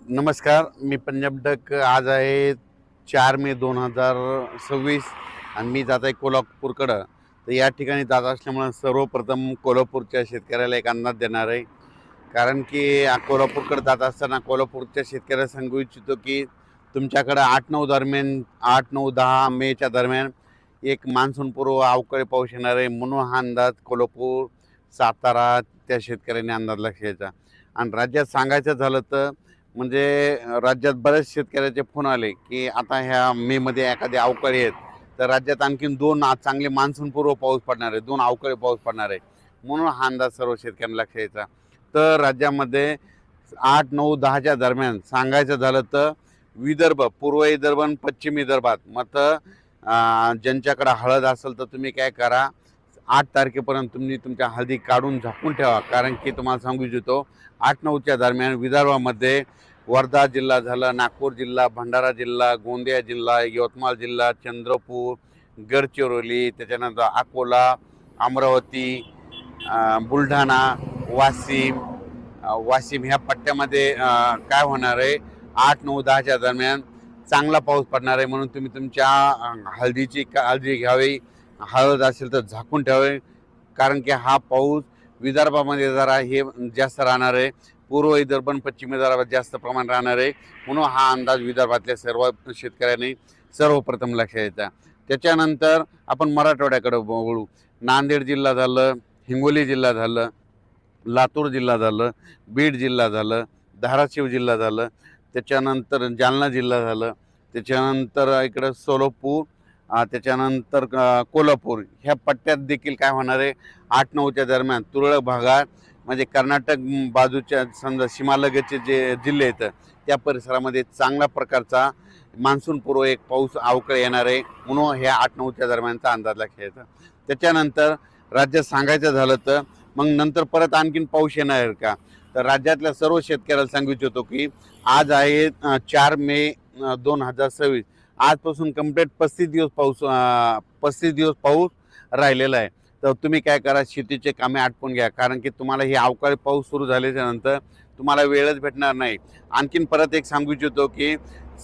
नमस्कार, मी पंजाब डक. आज आहे 4 मे 2026 आणि मी जात आहे कोल्हापूरकडं. तर या ठिकाणी जात असल्यामुळं सर्वप्रथम कोल्हापूरच्या शेतकऱ्याला एक अंदाज देणार आहे. कारण की कोल्हापूरकडे जात असताना कोल्हापूरच्या शेतकऱ्याला सांगू इच्छितो की तुमच्याकडं 8-9 दरम्यान 8-9-10 मेच्या दरम्यान एक मान्सूनपूर्व अवकाळी पाऊस येणार आहे. म्हणून हा अंदाज कोल्हापूर, सातारा त्या शेतकऱ्यांनी अंदाज लक्ष द्यायचा. आणि राज्यात सांगायचं झालं तर म्हणजे राज्यात बऱ्याच शेतकऱ्याचे फोन आले की आता ह्या मेमध्ये एखादी अवकाळी आहेत, तर राज्यात आणखीन 2 चांगले मान्सूनपूर्व पाऊस पडणार आहे, 2 अवकाळी पाऊस पडणार आहे. म्हणून हा अंदाज सर्व शेतकऱ्यांना लक्ष द्यायचा. तर राज्यामध्ये 8-9-10च्या दरम्यान सांगायचं झालं तर विदर्भ, पूर्व विदर्भ आणि पश्चिम विदर्भात मग ज्यांच्याकडे हळद असेल तर तुम्ही काय करा, 8 तारखेपर्यंत तुम्ही तुमच्या हळदी काढून झाकून ठेवा. कारण की तुम्हाला सांगू इच्छितो 8-9च्या दरम्यान विदर्भामध्ये वर्धा जिल्हा झाला, नागपूर जिल्हा, भंडारा जिल्हा, गोंदिया जिल्हा, यवतमाळ जिल्हा, चंद्रपूर, गडचिरोली, त्याच्यानंतर अकोला, अमरावती, बुलढाणा, वाशिम ह्या पट्ट्यामध्ये काय होणार आहे, 8-9-10च्या दरम्यान चांगला पाऊस पडणार आहे. म्हणून तुम्ही तुमच्या हळदीची काळजी घ्यावी. हळद असेल तर झाकून ठेवावे. कारण की हा पाऊस विदर्भामध्ये जरा हे जास्त राहणार आहे, पूर्व विदर्भ आणि पश्चिम विदर्भात जास्त प्रमाण राहणार आहे. म्हणून हा अंदाज विदर्भातल्या सर्व शेतकऱ्यांनी सर्वप्रथम लक्ष द्यायचा. त्याच्यानंतर आपण मराठवाड्याकडे वळू. नांदेड जिल्हा झालं, हिंगोली जिल्हा झालं, लातूर जिल्हा झालं, बीड जिल्हा झालं, धाराशिव जिल्हा झालं, त्याच्यानंतर जालना जिल्हा झालं, त्याच्यानंतर इकडं सोलापूर, त्याच्यानंतर कोल्हापूर ह्या पट्ट्यात देखील काय होणार आहे, 8-9च्या दरम्यान तुरळक भागात म्हणजे कर्नाटक बाजूच्या समजा सीमालगतचे जे जिल्हे आहेत त्या परिसरामध्ये चांगल्या प्रकारचा मान्सूनपूर्व एक पाऊस अवकाळी येणार आहे. म्हणून ह्या 8-9च्या दरम्यानचा अंदाज लक्षात येतो. त्याच्यानंतर राज्यात सांगायचं झालं तर मग नंतर परत आणखीन पाऊस येणार आहे का, तर राज्यातल्या सर्व शेतकऱ्याला सांगू इच्छितो की आज आहे 4 मे 2026. आजपासून कंप्लीट 35 दिवस पाऊस राहिलेला आहे. तर तुम्ही काय करा, शेतीचे कामे आटपून घ्या. कारण की तुम्हाला हे अवकाळी पाऊस सुरू झाल्याच्या नंतर तुम्हाला वेळच भेटणार नाही. आणखीन परत एक सांगू इच्छितो की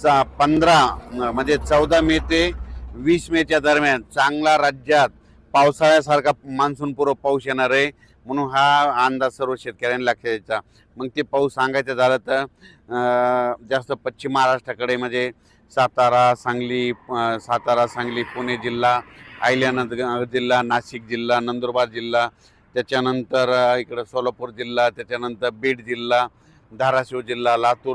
14 मे ते 20 मेच्या दरम्यान चांगला राज्यात पावसाळ्यासारखा मान्सूनपूर्व पाऊस येणार आहे. म्हणून हा अंदाज सर्व शेतकऱ्यांनी लक्ष द्यायचा. मग ते पाऊस सांगायचं झालं तर जास्त पश्चिम महाराष्ट्राकडे म्हणजे सातारा, सांगली, पुणे जिल्हा, अहिल्यानगर जिल्हा, नाशिक जिल्हा, नंदुरबार जिल्हा, त्याच्यानंतर इकडं सोलापूर जिल्हा, त्याच्यानंतर बीड जिल्हा, धाराशिव जिल्हा, लातूर